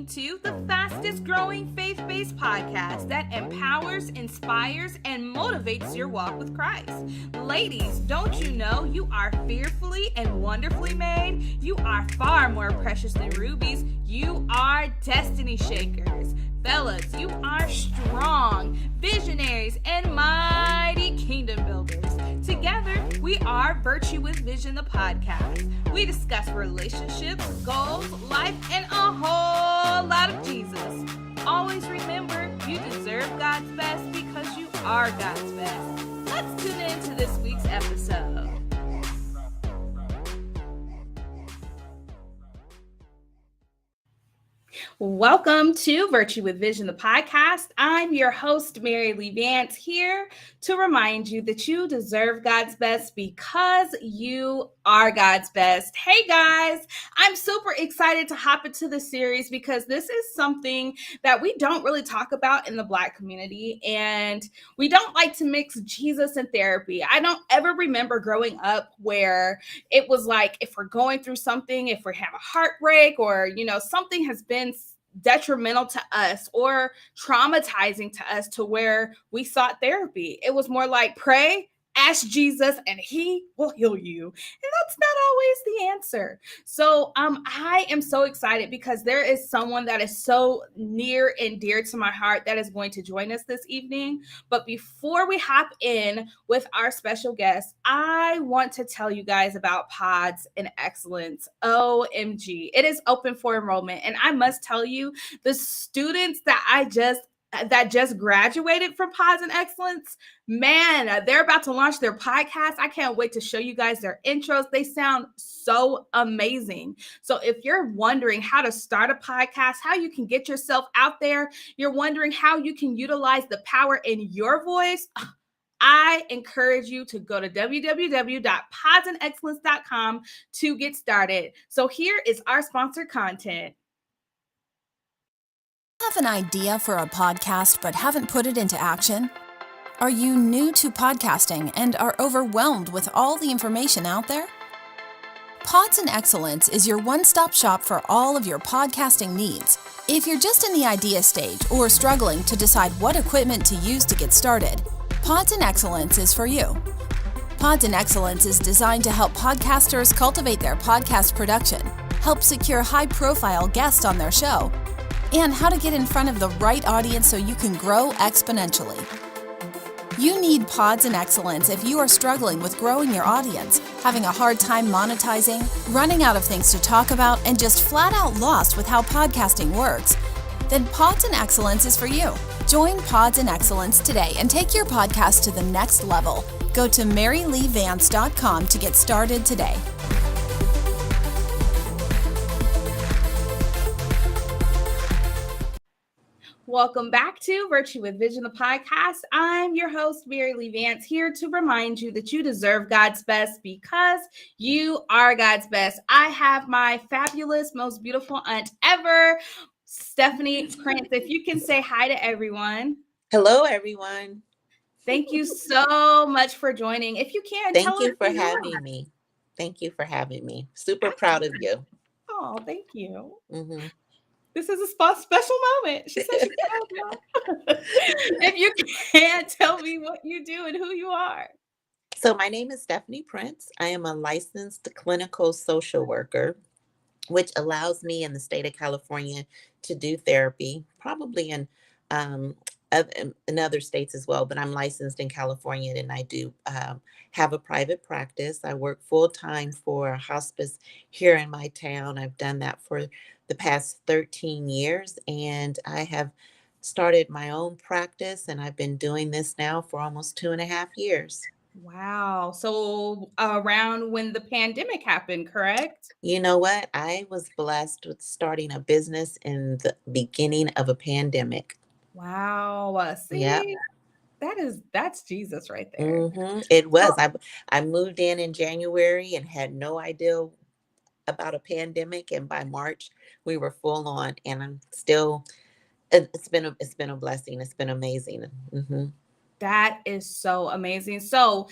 to the fastest growing faith-based podcast that empowers, inspires, and motivates your walk with Christ. Ladies, don't you know you are fearfully and wonderfully made? You are far more precious than rubies. You are destiny shakers. Fellas, you are strong, visionaries, and mighty kingdom builders. Together, we are Virtue with Vision, the podcast. We discuss relationships, goals, life, and a whole lot of Jesus. Always remember, you deserve God's best because you are God's best. Let's tune into this week's episode. Welcome to Virtue with Vision, the podcast. I'm your host, Mary Lee Vance, here to remind you that you deserve God's best because you are God's best. Hey guys, I'm super excited to hop into the series because this is something that we don't really talk about in the Black community, and we don't like to mix Jesus and therapy. I don't ever remember growing up where it was like, if we're going through something, if we have a heartbreak or, something has been detrimental to us or traumatizing to us to where we sought therapy. It was more like pray, ask Jesus, and he will heal you. And that's not always the answer. So I am so excited because there is someone that is so near and dear to my heart that is going to join us this evening. But before we hop in with our special guest, I want to tell you guys about Pods and Excellence. OMG. It is open for enrollment. And I must tell you, the students that just graduated from Pods and Excellence, man, they're about to launch their podcast. I can't wait to show you guys their intros. They sound so amazing. So if you're wondering how to start a podcast, how you can get yourself out there, you're wondering how you can utilize the power in your voice, I encourage you to go to www.podsandexcellence.com to get started. So here is our sponsored content. Have an idea for a podcast but haven't put it into action? Are you new to podcasting and are overwhelmed with all the information out there? Pods and Excellence is your one-stop shop for all of your podcasting needs. If you're just in the idea stage or struggling to decide what equipment to use to get started, Pods and Excellence is for you. Pods and Excellence is designed to help podcasters cultivate their podcast production, help secure high-profile guests on their show, and how to get in front of the right audience so you can grow exponentially. You need Pods and Excellence if you are struggling with growing your audience, having a hard time monetizing, running out of things to talk about, and just flat out lost with how podcasting works. Then Pods and Excellence is for you. Join Pods and Excellence today and take your podcast to the next level. Go to maryleevance.com to get started today. Welcome back to Virtue with Vision, the podcast. I'm your host, Mary Lee Vance, here to remind you that you deserve God's best because you are God's best. I have my fabulous, most beautiful aunt ever, Stephanie Prince. If you can say hi to everyone. Hello, everyone. Thank you so much for joining. If you can, thank you for having me. Thank you for having me. Super proud of you. Oh, thank you. Mm-hmm. This is a special moment. She said she if you can, tell me what you do and who you are. So my name is Stephanie Prince. I am a licensed clinical social worker, which allows me in the state of California to do therapy, probably in other states as well, but I'm licensed in California and I do have a private practice. I work full-time for a hospice here in my town. I've done that for the past 13 years and I have started my own practice and I've been doing this now for almost 2.5 years. Wow. So around when the pandemic happened, correct? You know what? I was blessed with starting a business in the beginning of a pandemic. Wow. See, yep. That's Jesus right there. Mm-hmm. It was. I moved in January and had no idea about a pandemic, and by March we were full on. And I'm still. It's been a blessing. It's been amazing. Mm-hmm. That is so amazing. So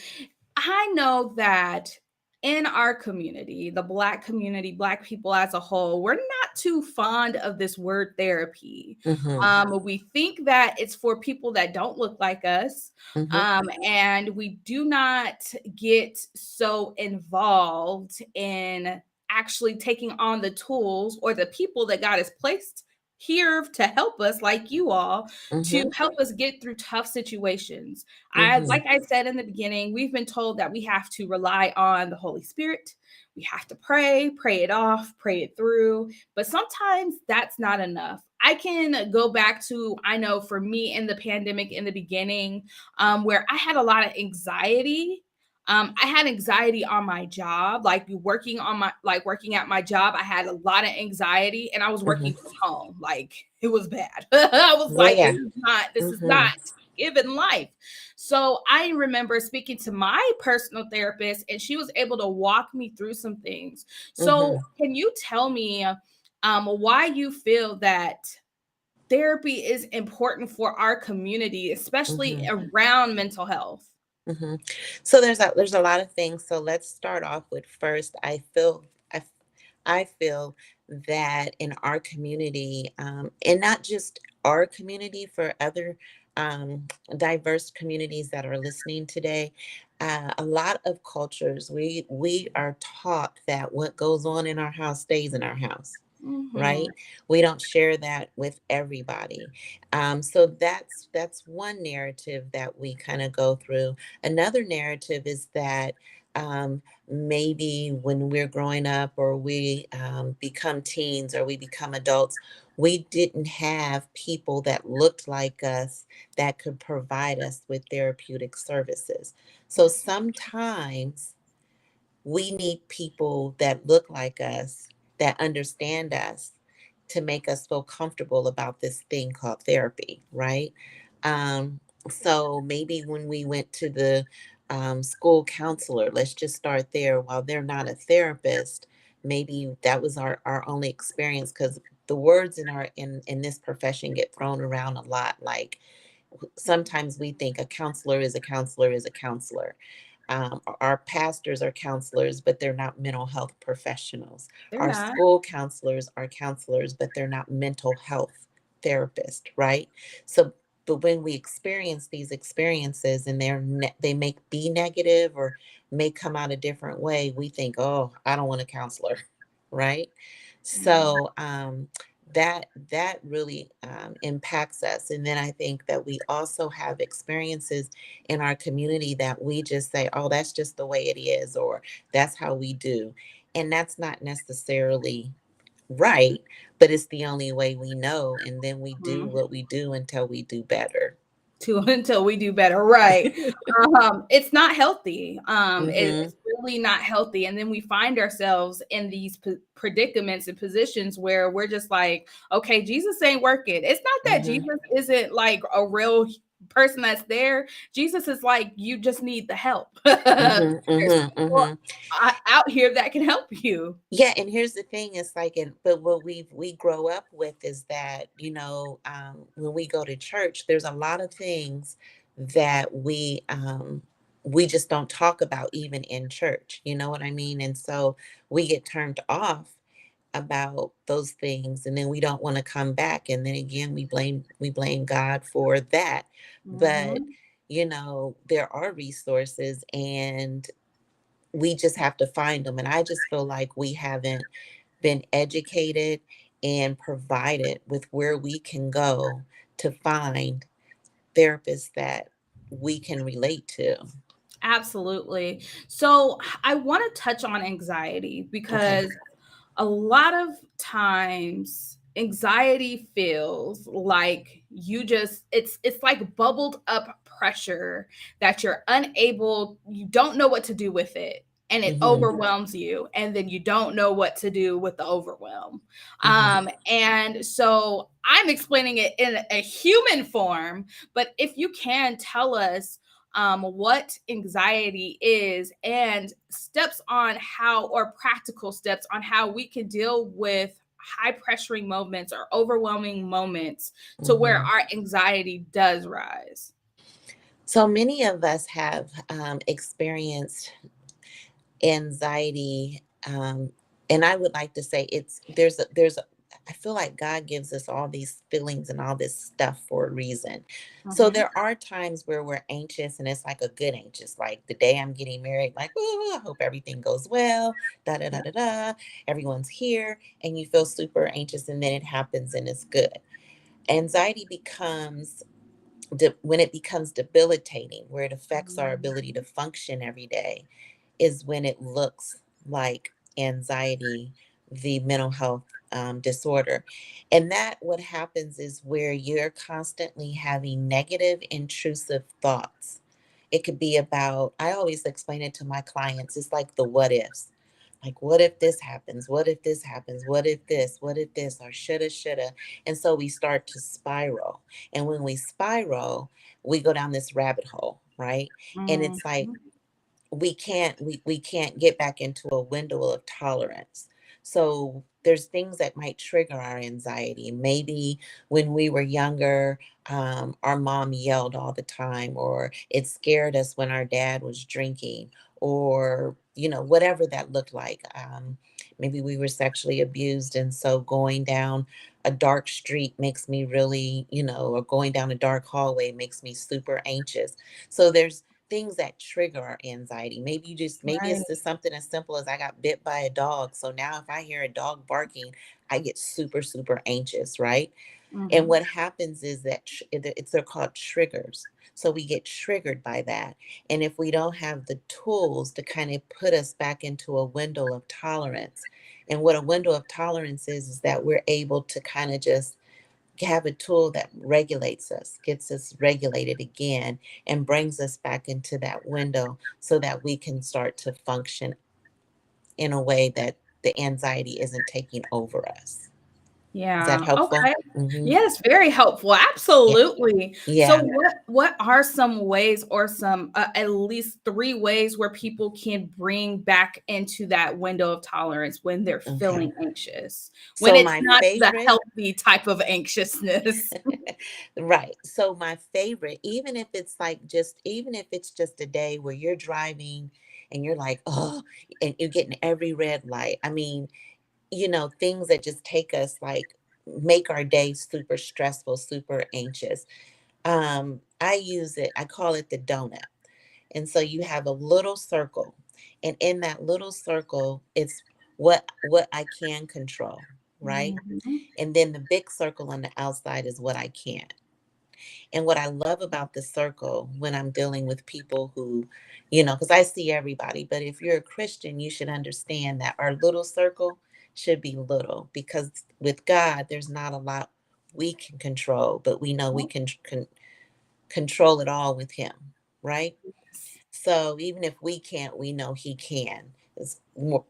I know that in our community, the Black community, Black people as a whole, we're not too fond of this word therapy. Mm-hmm. We think that it's for people that don't look like us. Mm-hmm. And we do not get so involved in actually taking on the tools or the people that God has placed here to help us, like you all, to Mm-hmm. help us get through tough situations. Mm-hmm. Like I said in the beginning, we've been told that we have to rely on the Holy Spirit. We have to pray it off, pray it through. But sometimes that's not enough. I can go back to, I know for me in the pandemic in the beginning, where I had a lot of anxiety. I had anxiety on my job, like working at my job. I had a lot of anxiety, and I was working Mm-hmm. from home. Like it was bad. I was Yeah, like, yeah. this is Mm-hmm. not given life. So I remember speaking to my personal therapist, and she was able to walk me through some things. So Mm-hmm. can you tell me why you feel that therapy is important for our community, especially Mm-hmm. around mental health? Mm-hmm. So there's a lot of things. So let's start off with first. I, I feel that in our community, and not just our community, for other um, diverse communities that are listening today, a lot of cultures we are taught that what goes on in our house stays in our house, Mm-hmm. right? We don't share that with everybody. So that's one narrative that we kind of go through. Another narrative is that maybe when we're growing up, or we become teens, or we become adults, we didn't have people that looked like us that could provide us with therapeutic services. So sometimes we need people that look like us, that understand us, to make us feel comfortable about this thing called therapy, right? Um, so maybe when we went to the school counselor, let's just start there. While they're not a therapist, maybe that was our only experience, because the words in this profession get thrown around a lot. Like sometimes we think a counselor is a counselor is a counselor. Our pastors are counselors, but they're not mental health professionals. They're Our not. school counselors are counselors, but they're not mental health therapists, right? So, but when we experience these experiences, and they may be negative or may come out a different way, we think, oh, I don't want a counselor, right? Mhm. So that really impacts us. And then I think that we also have experiences in our community that we just say, oh, that's just the way it is, or that's how we do. And that's not necessarily right, but it's the only way we know. And then we do Mhm. what we do until we do better. To until we do better, right? It's not healthy. Mm-hmm. It's really not healthy, and then we find ourselves in these predicaments and positions where we're just like, okay, Jesus ain't working. It's not that Mm-hmm. Jesus isn't like a real person that's there. Jesus is like, you just need the help. Mm-hmm. There's Mm-hmm. people Mm-hmm. out here that can help you. Yeah, and here's the thing, it's like, but what we grow up with is that, when we go to church, there's a lot of things that we just don't talk about even in church. You know what I mean? And so we get turned off about those things, and then we don't want to come back, and then again we blame God for that. But Mhm. there are resources, and we just have to find them. And I just feel like we haven't been educated and provided with where we can go to find therapists that we can relate to. Absolutely. So I want to touch on anxiety Okay. because a lot of times anxiety feels like it's like bubbled up pressure that you don't know what to do with it, and it Mm-hmm. overwhelms you, and then you don't know what to do with the overwhelm. Mm-hmm. And so I'm explaining it in a human form, but if you can tell us what anxiety is and steps on how, or practical steps on how we can deal with high pressuring moments or overwhelming moments to where Mm-hmm. our anxiety does rise. So many of us have experienced anxiety, and I would like to say there's a I feel like God gives us all these feelings and all this stuff for a reason. So Mhm. there are times where we're anxious, and it's like a good anxious, like the day I'm getting married, like, oh, I hope everything goes well, da da da Yep. da da, everyone's here, and you feel super anxious, and then it happens and it's good. Anxiety becomes when it becomes debilitating, where it affects our ability to Mhm. function every day, is when it looks like anxiety, the mental health disorder. And that what happens is where you're constantly having negative, intrusive thoughts. It could be about, I always explain it to my clients, it's like the what ifs. Like, what if this happens? What if this happens? What if this? What if this? Or shoulda, shoulda. And so we start to spiral. And when we spiral, we go down this rabbit hole, right? And Mhm. it's like, we can't get back into a window of tolerance. So there's things that might trigger our anxiety. Maybe when we were younger, our mom yelled all the time, or it scared us when our dad was drinking, or whatever that looked like. Maybe we were sexually abused, and so going down a dark street makes me really, or going down a dark hallway makes me super anxious. So there's things that trigger our anxiety. Maybe Right. it's just something as simple as I got bit by a dog. So now if I hear a dog barking, I get super, super anxious, right? And Mhm. what happens is that they're called triggers. So we get triggered by that. And if we don't have the tools to kind of put us back into a window of tolerance, and what a window of tolerance is that we're able to kind of just have a tool that regulates us, gets us regulated again, and brings us back into that window so that we can start to function in a way that the anxiety isn't taking over us. Is that Yeah. helpful? Okay. Hmm. Yes, very helpful. Yeah. Absolutely. So Yeah. what are some ways or some at least three ways where people can bring back into that window of tolerance when they're Okay. feeling anxious? When So it's my not the favorite, healthy type of anxiousness. right. So my favorite, even if it's just a day where you're driving and you're like, oh, and you're getting every red light. I mean, things that just take us like make our day super stressful, super anxious. I call it the donut. And so you have a little circle. And in that little circle, it's what I can control, right? Mhm. And then the big circle on the outside is what I can't. And what I love about the circle when I'm dealing with people who, because I see everybody, but if you're a Christian, you should understand that our little circle should be little, because with God, there's not a lot we can control, but we know we Yep. can control it all with Him, right? So even if we can't, we know He can, is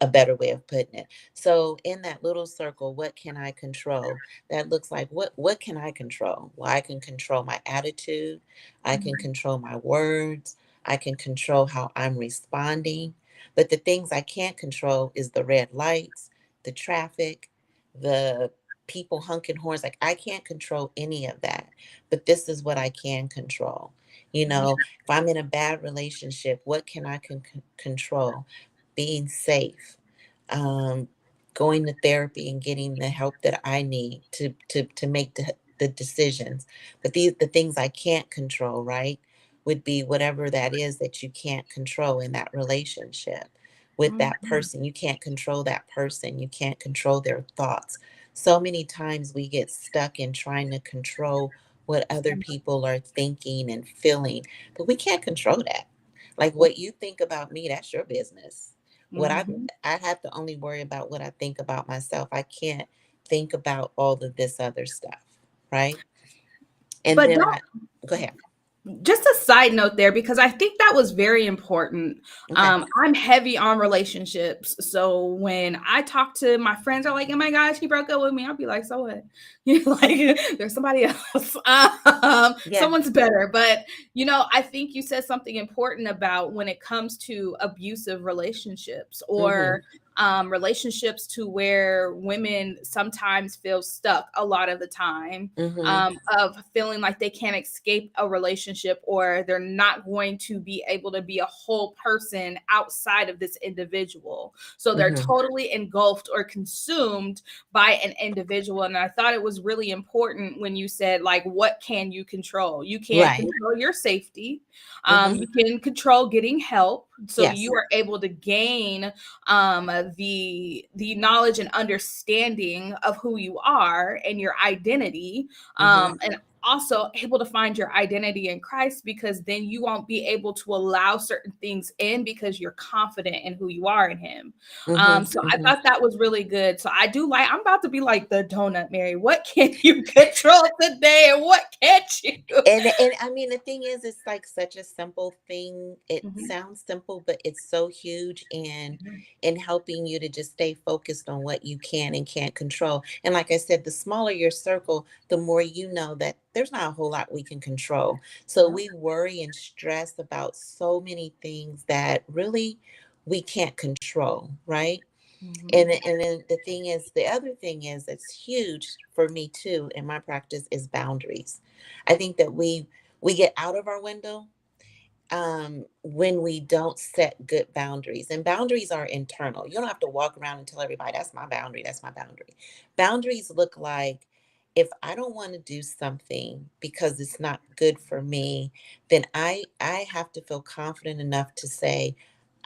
a better way of putting it. So in that little circle, what can I control? That looks like, what can I control? Well, I can control my attitude, I can Mhm. control my words, I can control how I'm responding. But the things I can't control is the red lights, the traffic, the people honking horns. Like, I can't control any of that. But this is what I can control. You Yeah. know, if I'm in a bad relationship, what can I control? Being safe, um, going to therapy and getting the help that I need to make the decisions. But the things I can't control, right, would be whatever that is that you can't control in that relationship with that Mhm. person. You can't control that person. You can't control their thoughts. So many times we get stuck in trying to control what other people are thinking and feeling, but we can't control that. Like, what you think about me, that's your business. What Mhm. I have to only worry about what I think about myself. I can't think about all of this other stuff, right? And But then don't go ahead. just a side note there because I think that was very important. Okay. I'm heavy on relationships, so when I talk to my friends, are like, "Oh my gosh, he broke up with me." I'll be like, "So what?" Like, there's somebody else. Yeah. Someone's better. But I think you said something important about when it comes to abusive relationships Mm-hmm. or relationships to where women sometimes feel stuck a lot of the time, of feeling like they can't escape a relationship, or they're not going to be able to be a whole person outside of this individual. So they're totally engulfed or consumed by an individual. And I thought it was really important when you said, like, what can you control? You can't Right. control your safety. Mhm. You can control getting help. So Yes. you are able to gain the knowledge and understanding of who you are and your identity, and also able to find your identity in Christ, because then you won't be able to allow certain things in because you're confident in who you are in him. So I thought that was really good. So I do like, I'm about to be like the donut, Mary. What can you control today and what can't you? And I mean, the thing is, it's like such a simple thing. It sounds simple, but it's so huge in helping you to just stay focused on what you can and can't control. And like I said, the smaller your circle, the more you know that there's not a whole lot we can control. So we worry and stress about so many things that really we can't control, right? And then the other thing is that's huge for me too in my practice is boundaries. I think that we get out of our window when we don't set good boundaries. And boundaries are internal. You don't have to walk around and tell everybody that's my boundary, that's my boundary. Boundaries look like, if I don't want to do something because it's not good for me, then I have to feel confident enough to say,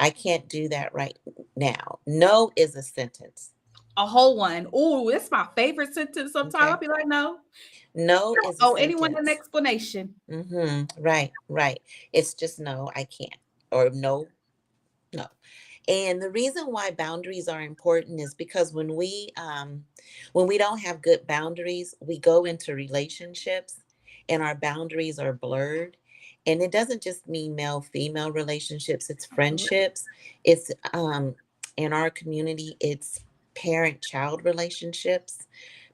I can't do that right now. No is a sentence. A whole one. Oh, it's my favorite sentence. Sometimes I'll Okay. be like, no, No I don't is a owe anyone an sentence. explanation. Right, right. It's just no, I can't. Or no, no. And the reason why boundaries are important is because when we don't have good boundaries, we go into relationships and our boundaries are blurred. And it doesn't just mean male female relationships, it's Absolutely. friendships. It's in our community, it's parent child relationships,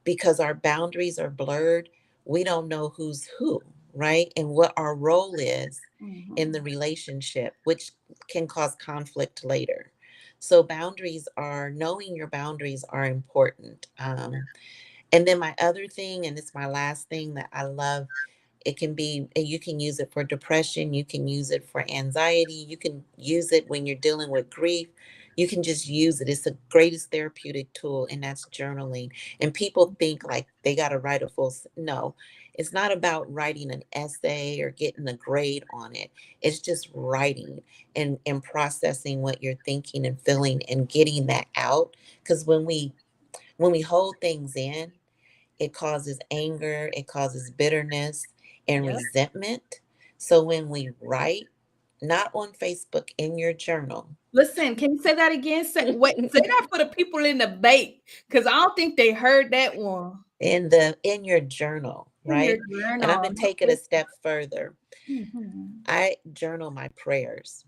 because our boundaries are blurred. We don't know who's who, right? And what our role is in the relationship, which can cause conflict later. So knowing your boundaries are important. And then my other thing, and it's my last thing that I love, it can be, you can use it for depression, you can use it for anxiety, you can use it when you're dealing with grief. You can just use it. It's the greatest therapeutic tool, and that's journaling. And people think like they got to write no, it's not about writing an essay or getting a grade on it. It's just writing and processing what you're thinking and feeling and getting that out. Because when we hold things in, it causes anger, it causes bitterness and Yep. resentment. So when we write, not on Facebook, in your journal, Listen, can you say that again? Say that for the people in the bait, because I don't think they heard that one. in your journal, In your right? And I'm journal. gonna take it a step further. Mhm. I journal my prayers.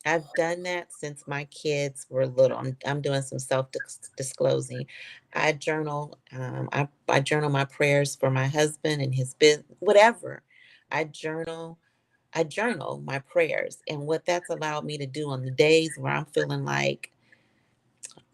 I've done that since my kids were little. I'm doing some self disclosing. I journal. I journal my prayers for my husband and his business, whatever. I journal. I journal my prayers, and what that's allowed me to do on the days where I'm feeling like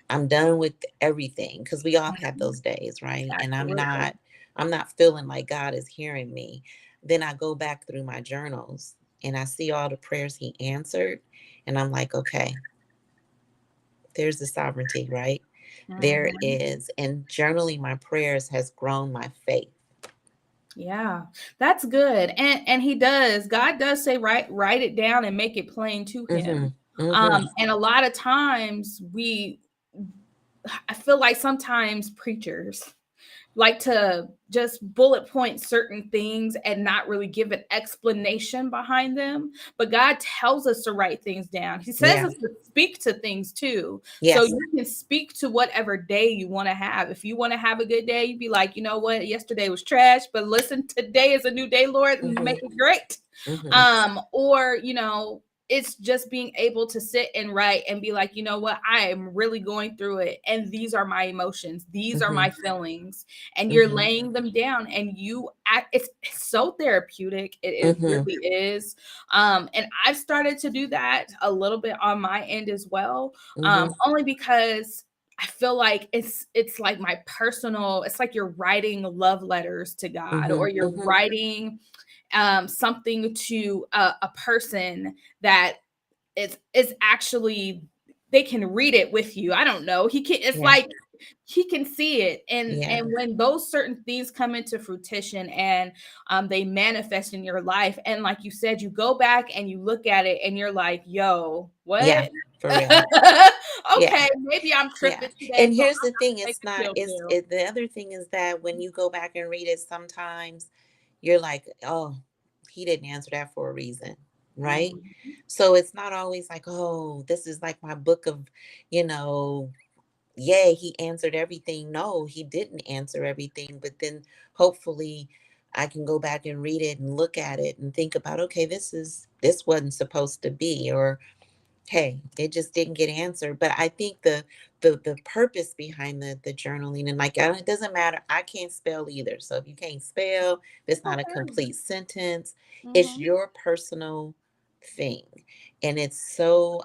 I'm done with everything, because we all have those days, right? And Absolutely. I'm not feeling like God is hearing me. Then I go back through my journals and I see all the prayers he answered, and I'm like, okay, there's the sovereignty, right? There it Mhm. is. And journaling my prayers has grown my faith. Yeah, that's good. And he does. God does say write it down and make it plain to him. Mhm. Mhm. And a lot of times I feel like sometimes preachers like to just bullet point certain things and not really give an explanation behind them. But God tells us to write things down. He says Yeah. us to speak to things too. So Yes. you can speak to whatever day you want to have. If you want to have a good day, you'd be like, you know what, yesterday was trash, but listen, today is a new day, Lord, and Mhm. make it great. Mhm. Or it's just being able to sit and write and be like, you know what, I am really going through it. And these are my emotions. These are my feelings. And you're laying them down and it's so therapeutic. It really is. And I've started to do that a little bit on my end as well. Only because I feel like it's like my personal, it's like you're writing love letters to God, or you're writing something to a person that is actually, they can read it with you. I don't know. It's like he can see it. And when those certain things come into fruition and they manifest in your life, and like you said, you go back and you look at it and you're like, yo, what? Yeah, for real. Okay, maybe I'm tripping today. And here's the thing, the other thing is that when you go back and read it, sometimes you're like, oh, he didn't answer that for a reason, right? So it's not always like, oh, this is like my book of, he answered everything. No, he didn't answer everything. But then hopefully I can go back and read it and look at it and think about, okay, this wasn't supposed to be, or hey, it just didn't get answered. But I think the purpose behind the journaling, and like, it doesn't matter, I can't spell either. So if you can't spell, if it's not a complete sentence, it's your personal thing. And it's so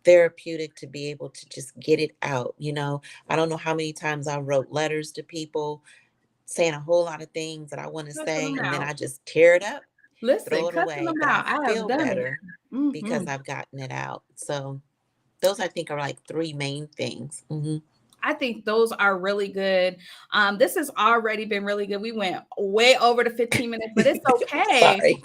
therapeutic to be able to just get it out. I don't know how many times I wrote letters to people saying a whole lot of things that I want to say, and then I just tear it up. Throw it away, but I feel better because I've gotten it out. So those, I think, are like three main things. I think those are really good. This has already been really good. We went way over the 15 minutes, but it's okay. Sorry.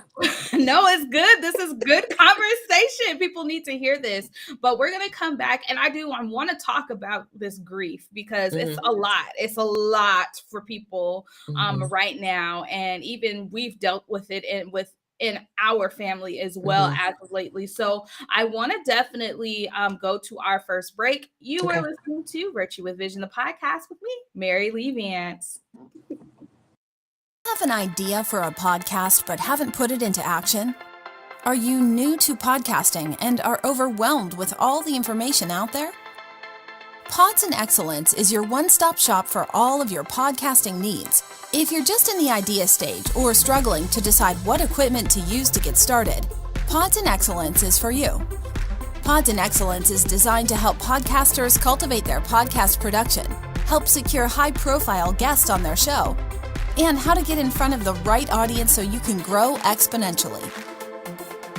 No, it's good. This is good conversation. People need to hear this, but we're going to come back. And I want to talk about this grief, because it's a lot. It's a lot for people right now. And even we've dealt with it in our family as well as of lately. So I want to definitely go to our first break. You are listening to Virtue with Vision, the podcast with me, Mary Lee Vance. Have an idea for a podcast but haven't put it into action? Are you new to podcasting and are overwhelmed with all the information out there? Pods and Excellence is your one-stop shop for all of your podcasting needs. If you're just in the idea stage or struggling to decide what equipment to use to get started, Pods and Excellence is for you. Pods and Excellence is designed to help podcasters cultivate their podcast production, help secure high-profile guests on their show, and how to get in front of the right audience so you can grow exponentially.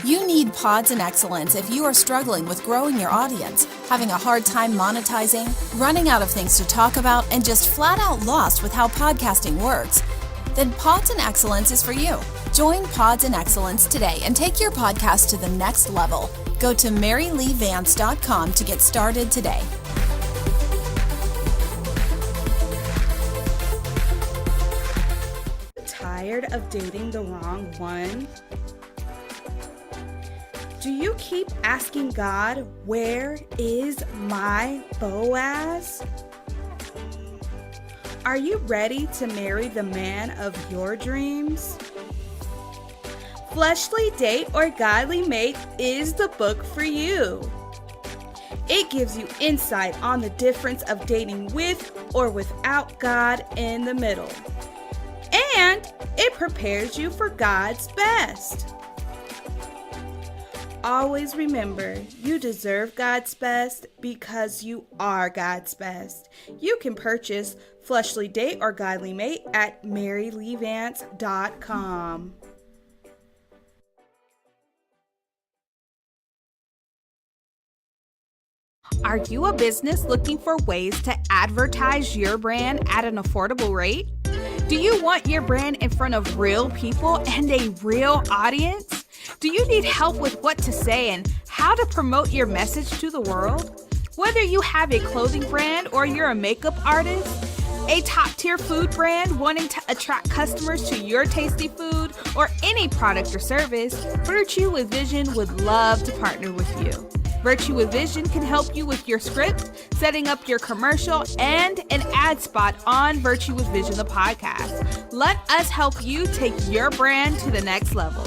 You need Pods and Excellence if you are struggling with growing your audience, having a hard time monetizing, running out of things to talk about, and just flat out lost with how podcasting works. Then Pods and Excellence is for you. Join Pods and Excellence today and take your podcast to the next level. Go to maryleevance.com to get started today. Tired of dating the wrong one? Do you keep asking God, where is my Boaz? Are you ready to marry the man of your dreams? Fleshly Date or Godly Mate is the book for you. It gives you insight on the difference of dating with or without God in the middle. And it prepares you for God's best. Always remember, you deserve God's best because you are God's best. You can purchase Fleshly Date or Godly Mate at maryleevance.com. Are you a business looking for ways to advertise your brand at an affordable rate? Do you want your brand in front of real people and a real audience? Do you need help with what to say and how to promote your message to the world? Whether you have a clothing brand or you're a makeup artist, a top-tier food brand wanting to attract customers to your tasty food, or any product or service, Virtue with Vision would love to partner with you. Virtue with Vision can help you with your script, setting up your commercial, and an ad spot on Virtue with Vision, the podcast. Let us help you take your brand to the next level.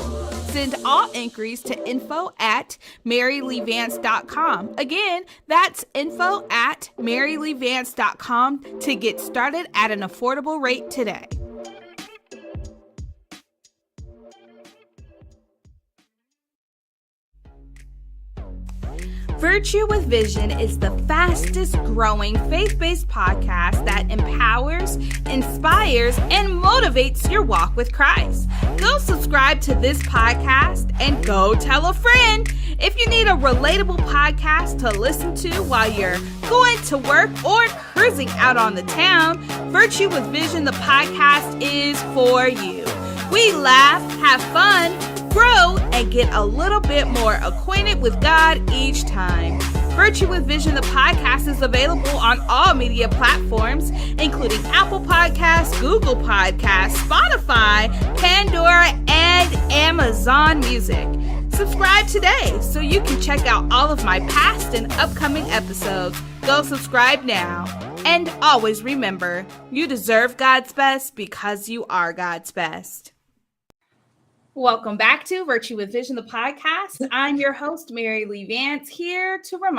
Send all inquiries to info@maryleevance.com. Again, that's info@maryleevance.com to get started at an affordable rate today. Virtue with Vision is the fastest growing faith-based podcast that empowers, inspires, and motivates your walk with Christ. Go subscribe to this podcast and go tell a friend. If you need a relatable podcast to listen to while you're going to work or cruising out on the town, Virtue with Vision, the podcast, is for you. We laugh, have fun, grow, and get a little bit more acquainted with God each time. Virtue with Vision, the podcast, is available on all media platforms, including Apple Podcasts, Google Podcasts, Spotify, Pandora, and Amazon Music. Subscribe today so you can check out all of my past and upcoming episodes. Go subscribe now. And always remember, you deserve God's best because you are God's best. Welcome back to Virtue with Vision, the podcast. I'm your host, Mary Lee Vance, here to remind